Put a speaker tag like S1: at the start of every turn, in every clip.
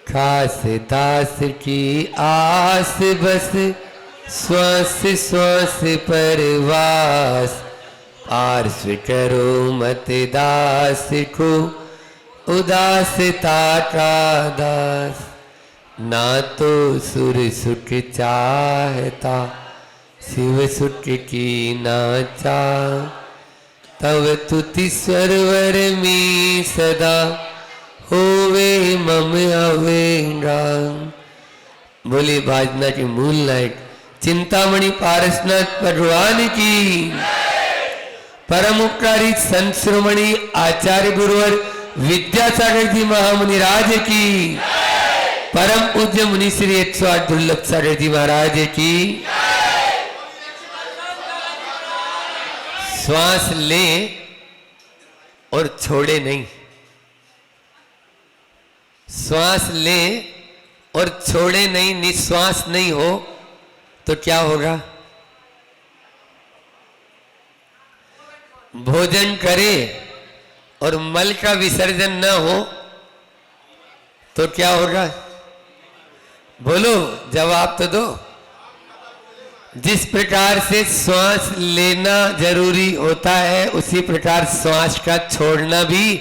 S1: खास दास की आस बस श्वास श्वास परवास। पार्श्व करो मत दास को उदासता का दास। ना तो सुर सुख चाहता शिव सुख की ना चाह। तव तुति स्वरवर में सदा होवे मम अवेगा। बोले बाजना के मूल नायक चिंतामणि पारसनाथ भगवान की। परम उपकारी संत शिरोमणि आचार्य गुरुवर विद्यासागर जी महामुनि राज की। परम पूज्य मुनि श्री 108 दुर्लभ सागर जी महाराज की। श्वास ले और छोड़े नहीं। श्वास ले और छोड़े नहीं, निश्वास नहीं हो तो क्या होगा? भोजन करे और मल का विसर्जन न हो तो क्या होगा? बोलो, जवाब तो दो। जिस प्रकार से श्वास लेना जरूरी होता है उसी प्रकार श्वास का छोड़ना भी,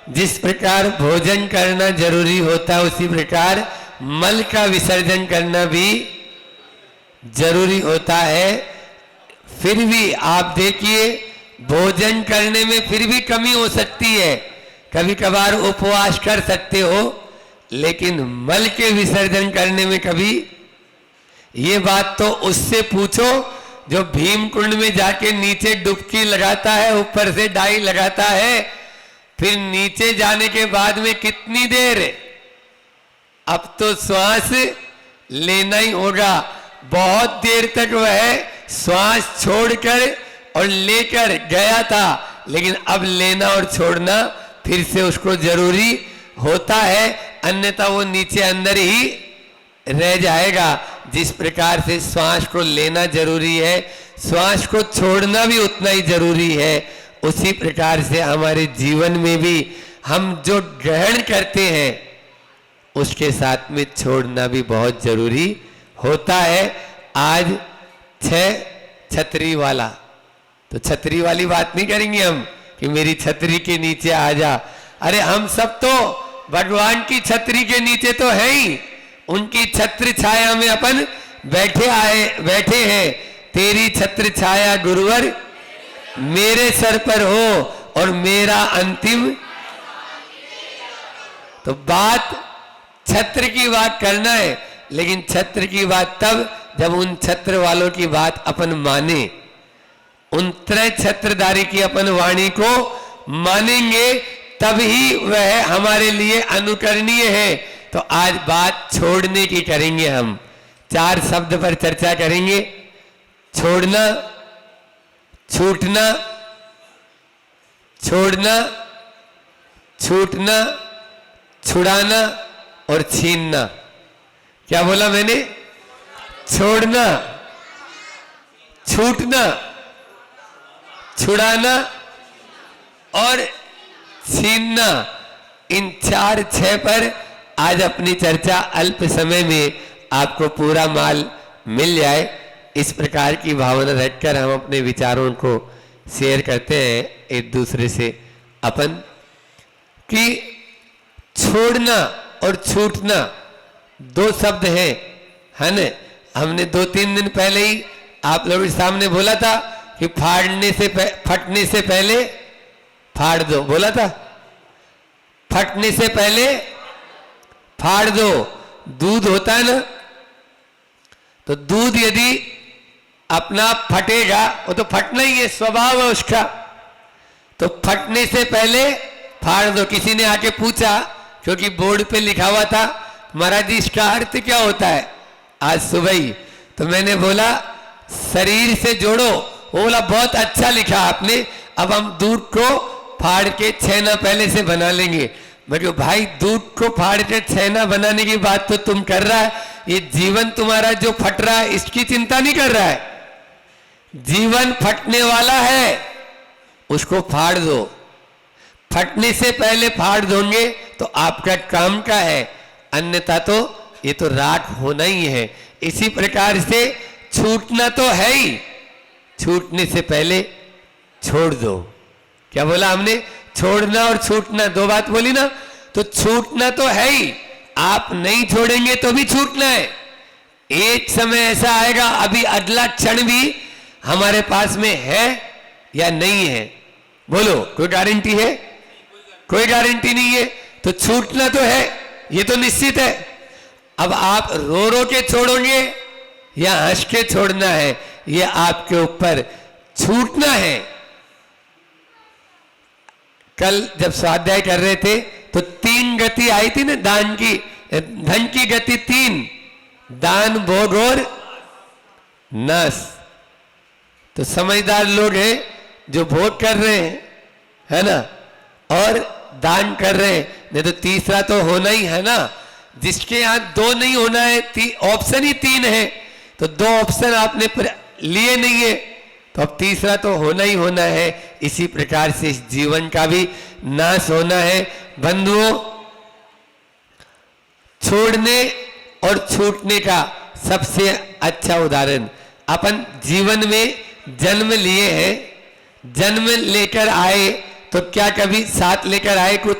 S1: जिस प्रकार भोजन करना जरूरी होता है उसी प्रकार मल का विसर्जन करना भी जरूरी होता है। फिर भी आप देखिए, भोजन करने में फिर भी कमी हो सकती है, कभी कभार उपवास कर सकते हो, लेकिन मल के विसर्जन करने में कभी। ये बात तो उससे पूछो जो भीम कुंड में जाके नीचे डुबकी लगाता है, ऊपर से डाई लगाता है, फिर नीचे जाने के बाद में कितनी देर, अब तो श्वास लेना ही होगा। बहुत देर तक वह श्वास छोड़कर और लेकर गया था, लेकिन अब लेना और छोड़ना फिर से उसको जरूरी होता है, अन्यथा वो नीचे अंदर ही रह जाएगा। जिस प्रकार से श्वास को लेना जरूरी है, श्वास को छोड़ना भी उतना ही जरूरी है, उसी प्रकार से हमारे जीवन में भी हम जो ग्रहण करते हैं उसके साथ में छोड़ना भी बहुत जरूरी होता है। आज 6 छतरी वाला, तो छतरी वाली बात नहीं करेंगे हम कि मेरी छतरी के नीचे आ जा। अरे हम सब तो भगवान की छतरी के नीचे तो है ही, उनकी छत्र छाया में अपन बैठे हैं। तेरी छत्र छाया गुरुवर मेरे सर पर हो और मेरा अंतिम। तो बात छत्र की बात करना है, लेकिन छत्र की बात तब जब उन छत्र वालों की बात अपन माने, उन त्रय छत्रधारी की अपन वाणी को मानेंगे, तभी वह हमारे लिए अनुकरणीय है। तो आज बात छोड़ने की करेंगे हम। 4 शब्द पर चर्चा करेंगे। छोड़ना, छूटना, छोड़ना, छूटना, छुड़ाना और छीनना। क्या बोला मैंने? छोड़ना, छूटना, छुड़ाना और छीनना। इन 4-6 पर आज अपनी चर्चा अल्प समय में आपको पूरा माल मिल जाए, इस प्रकार की भावना रखकर हम अपने विचारों को शेयर करते हैं एक दूसरे से अपन। कि छोड़ना और छूटना 2 शब्द हैं, है न? हमने 2-3 दिन पहले ही आप लोगों के सामने बोला था कि फटने से पहले फाड़ दो, बोला था। फटने से पहले फाड़ दो। दूध होता है ना, तो दूध यदि अपना फटेगा, वो तो फटना ही है, स्वभाव है उसका, तो फटने से पहले फाड़ दो। किसी ने आके पूछा, क्योंकि बोर्ड पे लिखा हुआ था, महाराज जी इसका अर्थ क्या होता है, आज सुबह ही, तो मैंने बोला शरीर से जोड़ो। वो बोला बहुत अच्छा लिखा आपने, अब हम दूध को फाड़ के छेना पहले से बना लेंगे। मैं कहूं भाई, दूध को फाड़ के छेना बनाने की बात तो तुम कर रहा है, ये जीवन तुम्हारा जो फट रहा है इसकी चिंता नहीं कर रहा है। जीवन फटने वाला है, उसको फाड़ दो। फटने से पहले फाड़ दोगे तो आपका काम का है, अन्यथा तो ये तो राख होना ही है। इसी प्रकार से छूटना तो है ही, छूटने से पहले छोड़ दो। क्या बोला हमने? छोड़ना और छूटना, दो बात बोली ना। तो छूटना तो है ही, आप नहीं छोड़ेंगे तो भी छूटना है। एक समय ऐसा आएगा, अभी अगला क्षण भी हमारे पास में है या नहीं है? बोलो, कोई गारंटी है? कोई गारंटी नहीं है। तो छूटना तो है, ये तो निश्चित है। अब आप रो रो के छोड़ोगे या हंस के छोड़ना है, ये आपके ऊपर। छूटना है। कल जब स्वाध्याय कर रहे थे तो 3 गति आई थी ना दान की, धन की गति 3, दान, भोग और नाश। तो समझदार लोग हैं जो भोग कर रहे हैं, है ना, और दान कर रहे हैं। नहीं तो तीसरा तो होना ही है ना। जिसके यहां 2 नहीं होना है, ऑप्शन ही 3 है, तो 2 ऑप्शन आपने लिए नहीं है, तो अब तीसरा तो होना ही होना है। इसी प्रकार से इस जीवन का भी नाश होना है। बंधुओं, छोड़ने और छूटने का सबसे अच्छा उदाहरण, अपन जीवन में जन्म लिए हैं, जन्म लेकर आए तो क्या कभी साथ लेकर आए कुछ?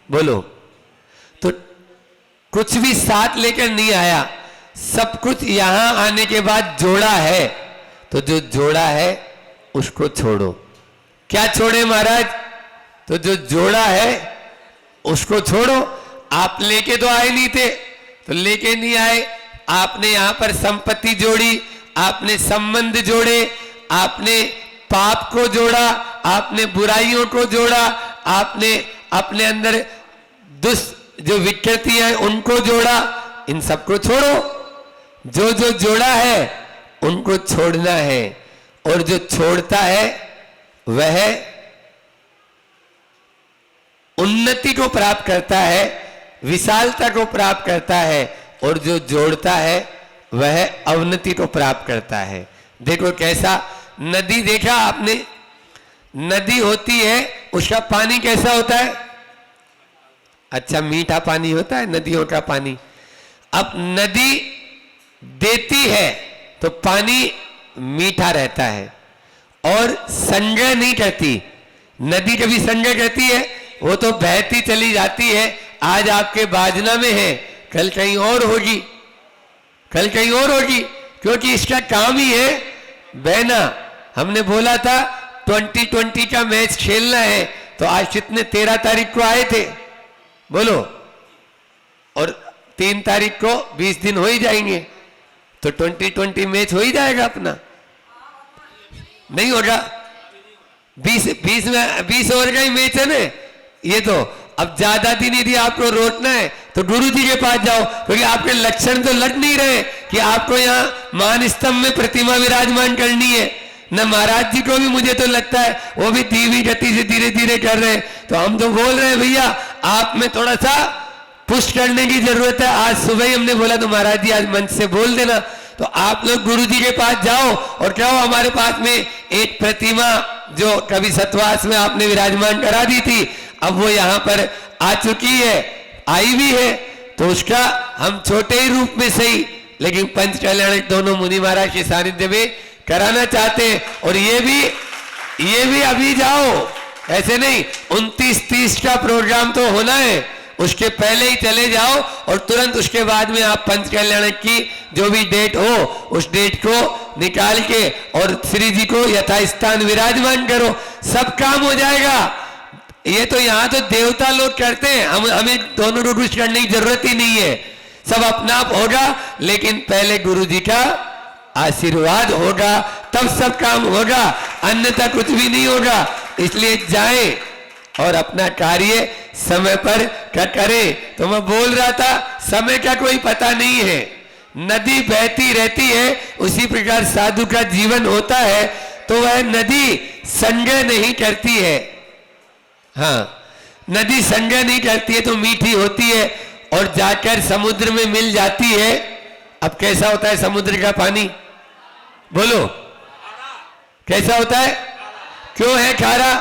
S1: बोलो। तो कुछ भी साथ लेकर नहीं आया, सब कुछ यहां आने के बाद जोड़ा है। तो जो जोड़ा है उसको छोड़ो। क्या छोड़े महाराज? तो जो जोड़ा है उसको छोड़ो। आप लेके तो आए नहीं थे, तो लेके नहीं आए, आपने यहां पर संपत्ति जोड़ी, आपने संबंध जोड़े, आपने पाप को जोड़ा, आपने बुराइयों को जोड़ा, आपने अपने अंदर जो विकृतियां हैं उनको जोड़ा। इन सबको छोड़ो। जो जो जोड़ा है उनको छोड़ना है, और जो छोड़ता है वह उन्नति को प्राप्त करता है, विशालता को प्राप्त करता है, और जो जोड़ता है वह अवनति को प्राप्त करता है। देखो कैसा, नदी देखा आपने? नदी होती है, उसका पानी कैसा होता है? अच्छा, मीठा पानी होता है नदियों का पानी। अब नदी देती है तो पानी मीठा रहता है, और संग्रह नहीं करती। नदी कभी संग्रह करती है? वो तो बहती चली जाती है। आज आपके बाजना में है, कल कहीं और होगी, कल कहीं और होगी, क्योंकि इसका काम ही है बहना। हमने बोला था 2020 का मैच खेलना है, तो आज कितने 13 तारीख को आए थे? बोलो। और 3 तारीख को 20 दिन हो ही जाएंगे, तो 2020 मैच हो ही जाएगा अपना। नहीं होगा? 20 ओवर का ही मैच है ना ये। तो अब ज्यादा दिन यदि आपको रोकना है तो गुरु जी के पास जाओ, क्योंकि आपके लक्षण तो लग नहीं रहे कि आपको यहाँ मान स्तंभ में प्रतिमा विराजमान करनी है। न महाराज जी को भी मुझे तो लगता है वो भी धीमी गति से धीरे धीरे कर रहे हैं। तो हम तो बोल रहे हैं भैया आप में थोड़ा सा पुश करने की जरूरत है। आज सुबह ही हमने बोला तो महाराज जी आज मंच से बोल देना। तो आप लोग गुरु जी के पास जाओ और कहो हमारे पास में एक प्रतिमा जो कभी सतवास में आपने विराजमान करा दी थी, अब वो यहाँ पर आ चुकी है, आई भी है, तो उसका हम छोटे ही रूप में सही लेकिन पंच कल्याण दोनों मुनि महाराज के सानिध्य में कराना चाहते हैं। और ये भी अभी जाओ, ऐसे नहीं 29-30 का प्रोग्राम तो होना है, उसके पहले ही चले जाओ और तुरंत उसके बाद में आप पंच कल्याण की जो भी डेट हो उस डेट को निकाल के और श्री जी को यथास्थान विराजमान करो, सब काम हो जाएगा। ये तो यहाँ तो देवता लोग करते हैं, हमें दोनों को कुछ करने की जरूरत ही नहीं है, सब अपना आप होगा। लेकिन पहले गुरु जी का आशीर्वाद होगा तब सब काम होगा, अन्यथा कुछ भी नहीं होगा। इसलिए जाएं और अपना कार्य समय पर करें। तो मैं बोल रहा था समय का कोई पता नहीं है, नदी बहती रहती है, उसी प्रकार साधु का जीवन होता है। तो वह नदी संग्रह नहीं करती है। हाँ, नदी संग्रह नहीं करती है तो मीठी होती है और जाकर समुद्र में मिल जाती है। अब कैसा होता है समुद्र का पानी? बोलो कैसा होता है? क्यों है खारा?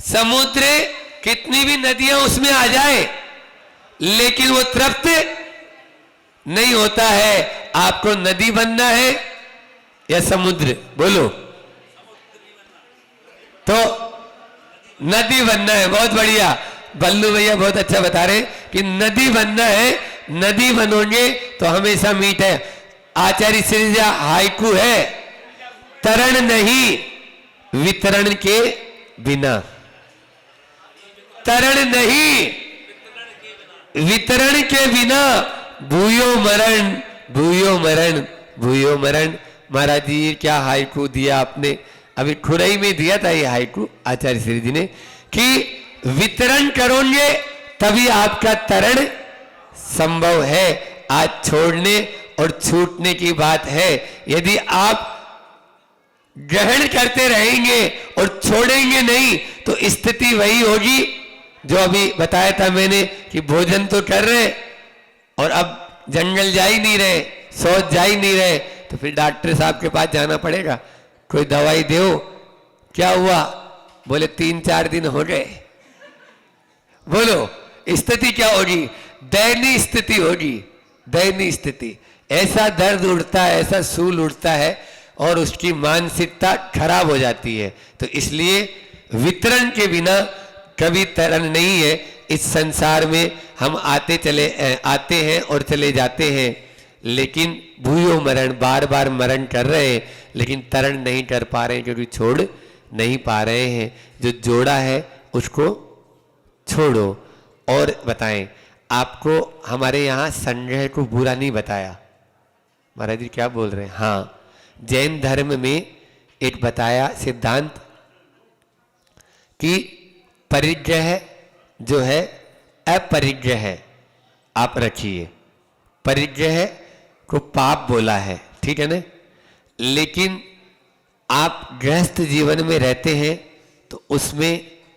S1: समुद्र कितनी भी नदियां उसमें आ जाए लेकिन वो तृप्त नहीं होता है। आपको नदी बनना है या समुद्र? बोलो। तो नदी बनना है। बहुत बढ़िया, बल्लू भैया बहुत अच्छा बता रहे कि नदी बनना है। नदी बनोगे तो हमेशा मीठ है। आचार्य श्री हाइकू है, तरण नहीं वितरण के बिना। तरण नहीं वितरण के बिना, भूयो मरण भूयो मरण भूयो मरण। महाराज जी क्या हाइकू दिया आपने, अभी खुरई में दिया था ये हाइकू आचार्य श्री जी ने, कि वितरण करोगे तभी आपका तरण संभव है। आज छोड़ने और छूटने की बात है। यदि आप ग्रहण करते रहेंगे और छोड़ेंगे नहीं तो स्थिति वही होगी जो अभी बताया था मैंने, कि भोजन तो कर रहे और अब जंगल जा ही नहीं रहे, शौच जा ही नहीं रहे, तो फिर डॉक्टर साहब के पास जाना पड़ेगा। कोई दवाई दो। क्या हुआ? बोले 3-4 दिन हो गए। बोलो स्थिति क्या होगी? दयनीय स्थिति होगी, दयनीय स्थिति। ऐसा दर्द उठता है, ऐसा सूल उठता है और उसकी मानसिकता खराब हो जाती है। तो इसलिए वितरण के बिना कभी तरण नहीं है। इस संसार में हम आते हैं और चले जाते हैं, लेकिन भूयो मरण, बार बार मरण कर रहे हैं, लेकिन तरण नहीं कर पा रहे हैं क्योंकि छोड़ नहीं पा रहे हैं। जो जोड़ा है उसको छोड़ो। और बताएं, आपको हमारे यहाँ संग्रह को बुरा नहीं बताया। महाराज जी क्या बोल रहे हैं? हाँ, जैन धर्म में एक बताया सिद्धांत कि परिग्रह जो है अपरिग्रह है, आप रखिए। परिग्रह को पाप बोला है, ठीक है ना? लेकिन आप गृहस्थ जीवन में रहते हैं तो उसमें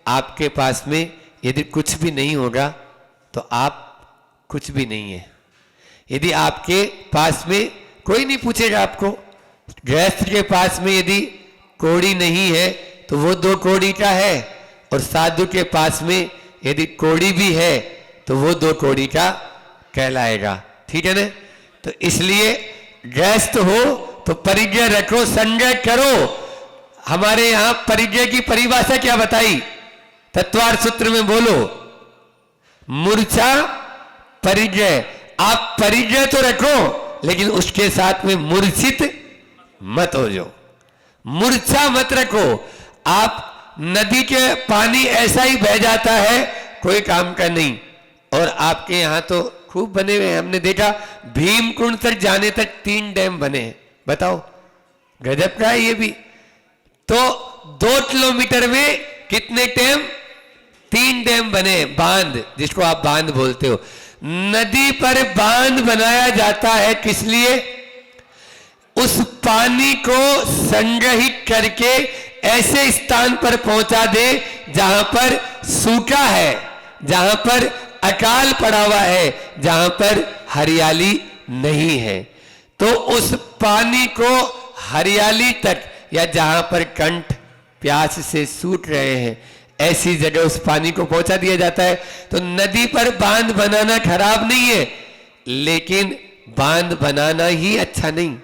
S1: आपके पास में यदि कुछ भी नहीं होगा तो आप कुछ भी नहीं है। यदि आपके पास में कोई नहीं पूछेगा आपको, गृहस्थ के पास में यदि कौड़ी नहीं है तो वो 2 कौड़ी का है, और साधु के पास में यदि कौड़ी भी है तो वो 2 कौड़ी का कहलाएगा, ठीक है ना? तो इसलिए गृहस्थ हो तो परिग्रह रखो, संग्रह करो। हमारे यहां परिग्रह की परिभाषा क्या बताई? तत्वार सूत्र में बोलो, मूर्छा परिग्रह। आप परिग्रह तो रखो लेकिन उसके साथ में मूर्छित मत हो जाओ, मूर्छा मत रखो। आप नदी के पानी ऐसा ही बह जाता है, कोई काम का नहीं। और आपके यहां तो खूब बने हुए हैं, हमने देखा भीमकुंड तक जाने तक 3 डैम बने हैं। बताओ, गजब का है ये भी। तो 2 किलोमीटर में कितने डैम? 3 डैम बने, बांध, जिसको आप बांध बोलते हो। नदी पर बांध बनाया जाता है किस लिए? उस पानी को संग्रहित करके ऐसे स्थान पर पहुंचा दे जहां पर सूखा है, जहां पर अकाल पड़ा हुआ है, जहां पर हरियाली नहीं है। तो उस पानी को हरियाली तक, या जहां पर कंठ प्यास से सूख रहे हैं, ऐसी जगह उस पानी को पहुंचा दिया जाता है। तो नदी पर बांध बनाना खराब नहीं है, लेकिन बांध बनाना ही अच्छा नहीं।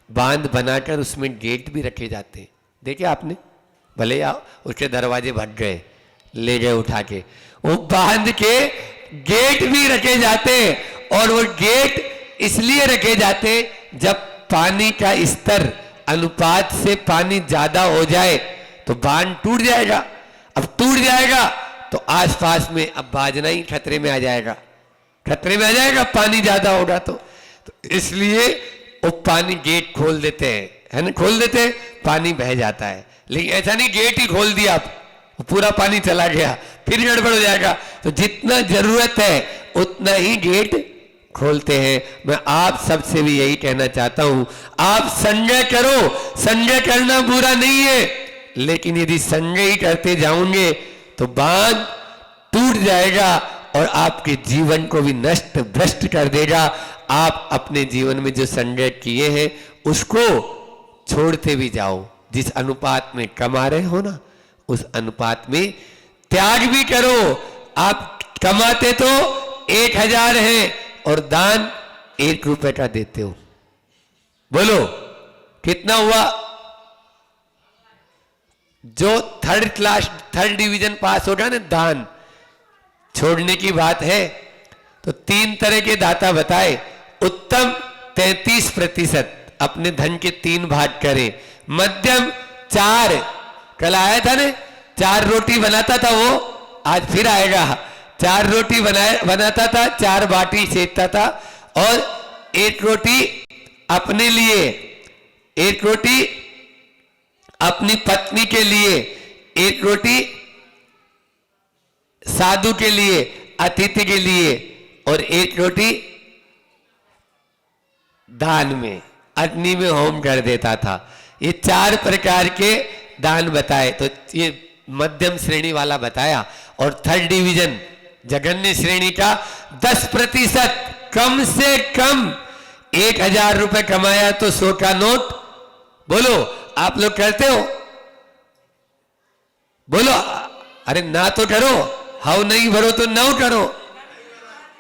S1: बांध बनाकर उसमें गेट भी रखे जाते हैं, देखिए आपने, भले आप उसके दरवाजे भट गए, ले गए उठा के, वो बांध के गेट भी रखे जाते हैं। और वो गेट इसलिए रखे जाते हैं, जब पानी का स्तर अनुपात से पानी ज्यादा हो जाए तो बांध टूट जाएगा। अब टूट जाएगा तो आसपास में अब बाजना ही खतरे में आ जाएगा, खतरे में आ जाएगा, पानी ज्यादा होगा तो इसलिए वो पानी गेट खोल देते हैं, है ना, खोल देते हैं, पानी बह जाता है। लेकिन ऐसा नहीं गेट ही खोल दिया आप, पूरा पानी चला गया, फिर गड़बड़ हो जाएगा। तो जितना जरूरत है उतना ही गेट खोलते हैं। मैं आप सबसे भी यही कहना चाहता हूं, आप संजय करो। संजय करना बुरा नहीं है, लेकिन यदि संजय ही करते जाओगे तो बांध टूट जाएगा और आपके जीवन को भी नष्ट भ्रष्ट कर देगा। आप अपने जीवन में जो संजय किए हैं उसको छोड़ते भी जाओ। जिस अनुपात में कमा रहे हो ना, उस अनुपात में त्याग भी करो। आप कमाते तो 1000 है और दान 1 रुपए का देते हो, बोलो कितना हुआ? जो थर्ड डिवीजन पास होगा ना, दान छोड़ने की बात है, तो 3 तरह के दाता बताए। उत्तम 33%, अपने धन के 3 भाग करे। मध्यम 4, कल आया था ना, 4 रोटी बनाता था वो, आज फिर आएगा। 4 रोटी बनाता था, 4 बाटी सेकता था, और 1 रोटी अपने लिए, 1 रोटी अपनी पत्नी के लिए, 1 रोटी साधु के लिए, अतिथि के लिए, और 1 रोटी दान में, अग्नि में होम कर देता था। ये 4 प्रकार के दान बताए। तो ये मध्यम श्रेणी वाला बताया। और थर्ड डिवीजन जघन्य श्रेणी का 10%, कम से कम 1000 रुपए कमाया तो 100 का नोट। बोलो आप लोग करते हो? बोलो अरे ना तो करो, हाउ नहीं भरो तो ना करो।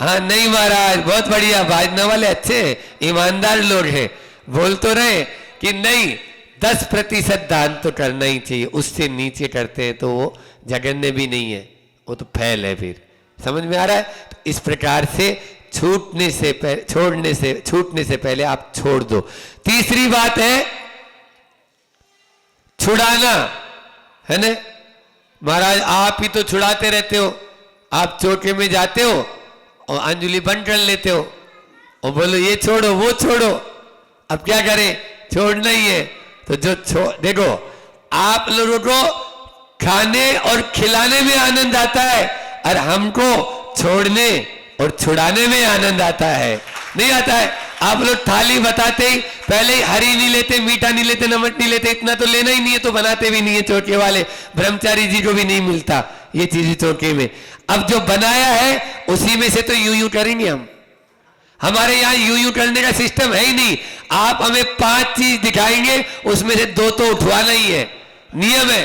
S1: हाँ नहीं महाराज, बहुत बढ़िया, भाजने वाले अच्छे ईमानदार लोग हैं, बोल तो रहे कि नहीं 10% दान तो करना ही चाहिए। उससे नीचे करते हैं तो वो जघन्य भी नहीं है, वो तो फैल है। फिर समझ में आ रहा है? तो इस प्रकार से छूटने से पहले आप छोड़ दो। तीसरी बात है छुड़ाना, है ना महाराज? आप ही तो छुड़ाते रहते हो। आप चौके में जाते हो और अंजुली बंद कर लेते हो और बोलो ये छोड़ो वो छोड़ो। अब क्या करें, छोड़ना ही है। तो जो देखो, आप लोगों को खाने और खिलाने में आनंद आता है, और हमको छोड़ने और छुड़ाने में आनंद आता है। नहीं आता है? आप लोग थाली बताते ही पहले ही हरी नहीं लेते, मीठा नहीं लेते, नमक नहीं लेते, इतना तो लेना ही नहीं है, तो बनाते भी नहीं है। चौके वाले ब्रह्मचारी जी को भी नहीं मिलता ये चीज चौके में। अब जो बनाया है उसी में से तो यूं करेंगे हम। हमारे यहाँ यूं करने का सिस्टम है ही नहीं। आप हमें 5 चीज दिखाएंगे, उसमें से 2 तो उठवाना ही है, नियम है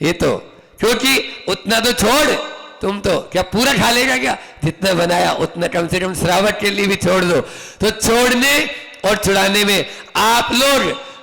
S1: ये तो। क्योंकि उतना तो छोड़, तुम तो क्या पूरा खा लेगा क्या? जितना बनाया उतना कम से कम श्रावक के लिए भी छोड़ दो। तो छोड़ने और छुड़ाने में आप लोग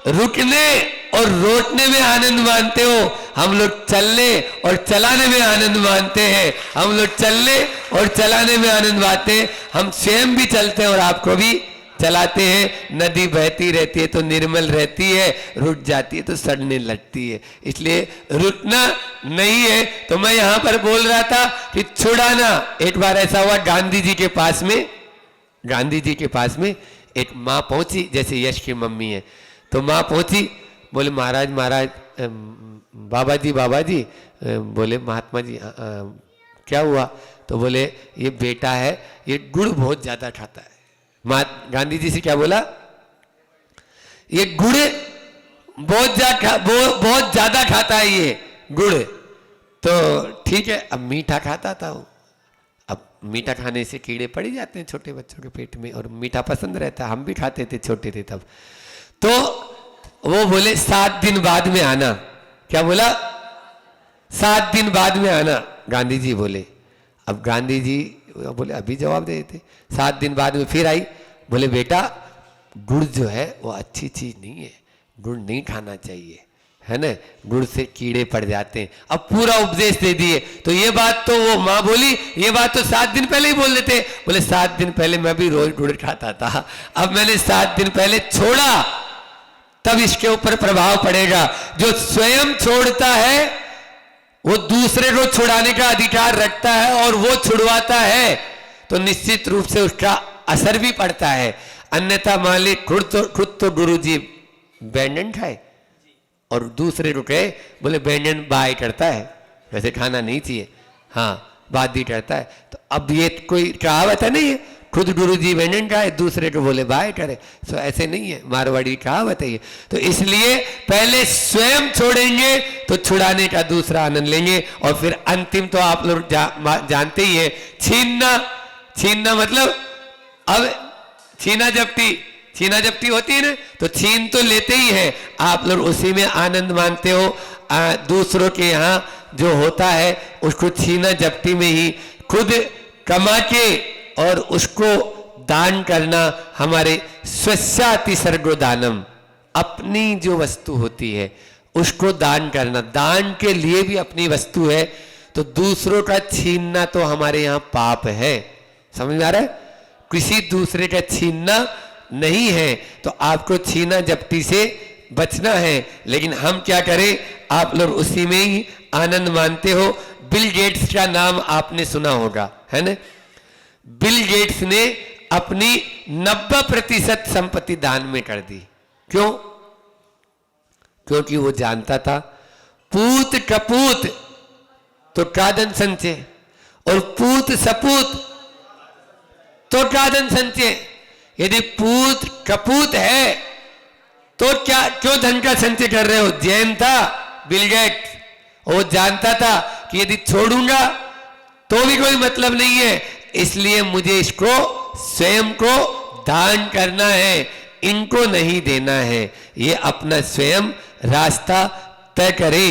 S1: रुकने और रोकने में आनंद मानते हो, हम लोग चलने और चलाने में आनंद मानते हैं। हम लोग चलने और चलाने में आनंद मानते हैं। हम स्वयं भी चलते हैं और आपको भी चलाते हैं। नदी बहती रहती है तो निर्मल रहती है, रुक जाती है तो सड़ने लगती है। इसलिए रुकना नहीं है। तो मैं यहां पर बोल रहा था कि छुड़ाना। एक बार ऐसा हुआ, गांधी जी के पास में एक माँ पहुंची, जैसे यश की मम्मी है, तो माँ पहुंची, बोले महाराज बाबा जी, बोले महात्मा जी क्या हुआ? तो बोले ये बेटा है, ये गुड़ बहुत ज्यादा खाता है। गांधी जी से क्या बोला? ये गुड़ बहुत ज्यादा खाता है ये गुड़। तो ठीक है, अब मीठा खाता था वो। अब मीठा खाने से कीड़े पड़ ही जाते हैं छोटे बच्चों के पेट में, और मीठा पसंद रहता है, हम भी खाते थे छोटे थे तब। तो वो बोले 7 दिन बाद में आना। क्या बोला? 7 दिन बाद में आना, गांधी जी बोले। अब गांधी जी बोले अभी जवाब दे देते। 7 दिन बाद में फिर आई, बोले बेटा गुड़ जो है वो अच्छी चीज नहीं है, गुड़ नहीं खाना चाहिए, है ना, गुड़ से कीड़े पड़ जाते हैं। अब पूरा उपदेश दे दिए। तो ये बात तो वो माँ बोली, ये बात तो 7 दिन पहले ही बोल देते। बोले 7 दिन पहले मैं भी रोज गुड़ खाता था, अब मैंने 7 दिन पहले छोड़ा, तब इसके ऊपर प्रभाव पड़ेगा। जो स्वयं छोड़ता है वो दूसरे को छुड़ाने का अधिकार रखता है, और वो छुड़वाता है तो निश्चित रूप से उसका असर भी पड़ता है। अन्यथा मालिक खुद तो गुरु जी बैंगन खाए और दूसरे को कहे, बोले बैंगन बाय करता है, वैसे खाना नहीं चाहिए, हाँ बात भी करता है। तो अब ये कोई कहावत है नहीं है, खुद गुरु जी बैंगन खाए, दूसरे को बोले बाय करे, तो ऐसे नहीं है, मारवाड़ी कहावत है ये। तो इसलिए पहले स्वयं छोड़ेंगे तो छुड़ाने का दूसरा आनंद लेंगे। और फिर अंतिम तो आप लोग जानते ही है, छीनना मतलब, अब छीना झपटी होती है ना, तो छीन तो लेते ही है, आप लोग उसी में आनंद मानते हो। दूसरों के यहाँ जो होता है उसको छीना झपटी में ही खुद कमा के और उसको दान करना हमारे स्वस्याति सर्गो दानम, अपनी जो वस्तु होती है उसको दान करना, दान के लिए भी अपनी वस्तु है तो दूसरों का छीनना तो हमारे यहाँ पाप है। समझ में आ रहा है? किसी दूसरे का छीनना नहीं है, तो आपको छीना झपटी से बचना है। लेकिन हम क्या करें, आप लोग उसी में ही आनंद मानते हो। बिल गेट्स का नाम आपने सुना होगा, है ना? बिल गेट्स ने अपनी 90% संपत्ति दान में कर दी। क्यों? क्योंकि वो जानता था पूत कपूत तो कादन संचय और पूत सपूत तो कादन संचय। यदि पूत कपूत है तो क्या क्यों धन का संचय कर रहे हो? जैन था बिल गेट्स, वो जानता था कि यदि छोड़ूंगा तो भी कोई मतलब नहीं है, इसलिए मुझे इसको स्वयं को दान करना है, इनको नहीं देना है। ये अपना स्वयं रास्ता तय करे,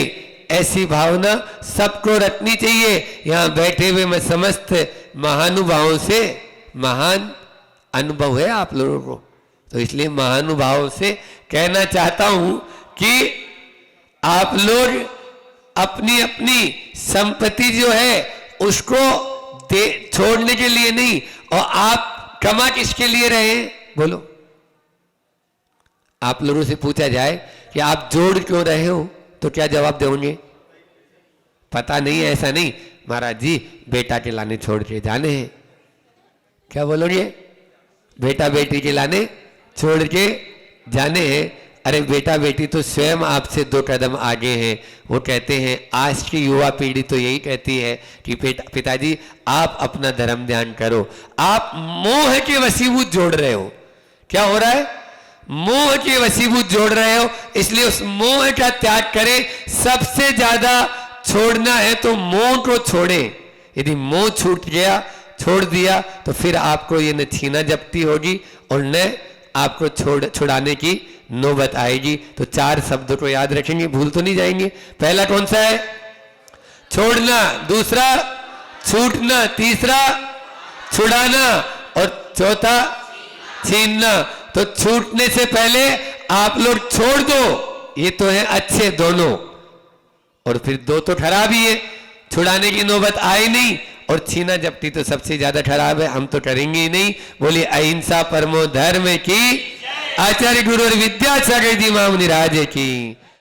S1: ऐसी भावना सबको रखनी चाहिए। यहां बैठे हुए मैं समस्त महानुभावों से, महान अनुभव है आप लोगों को, तो इसलिए महानुभावों से कहना चाहता हूं कि आप लोग अपनी अपनी संपत्ति जो है उसको दे छोड़ने के लिए नहीं। और आप कमा किसके लिए रहे? बोलो। आप लोगों से पूछा जाए कि आप जोड़ क्यों रहे हो तो क्या जवाब दोगे? पता नहीं है, ऐसा नहीं महाराज जी, बेटा के लाने छोड़ के जाने हैं। क्या बोलोगे? बेटा बेटी के लाने छोड़ के जाने हैं। अरे बेटा बेटी तो स्वयं आपसे 2 कदम आगे हैं। वो कहते हैं, आज की युवा पीढ़ी तो यही कहती है कि पिताजी आप अपना धर्म ध्यान करो। आप मोह के वशीभूत जोड़ रहे हो। क्या हो रहा है? मोह के वशीभूत जोड़ रहे हो, इसलिए उस मोह का त्याग करें। सबसे ज्यादा छोड़ना है तो मोह को छोड़े। यदि मोह छूट गया, छोड़ दिया, तो फिर आपको ये न छीना जब्ती होगी और न आपको छुड़ाने की नौबत आएगी। तो 4 शब्दों को याद रखेंगे, भूल तो नहीं जाएंगे। पहला कौन सा है? छोड़ना। दूसरा छूटना। तीसरा छुड़ाना। और चौथा छीनना। तो छूटने से पहले आप लोग छोड़ दो, ये तो है अच्छे दोनों, और फिर 2 तो खराब ही है। छुड़ाने की नौबत आई नहीं और छीना जब्ती तो सबसे ज्यादा खराब है, हम तो करेंगे ही नहीं। बोलिए अहिंसा परमो धर्म की, आचार्य गुरु और विद्यासागर जी महामुनि राज की।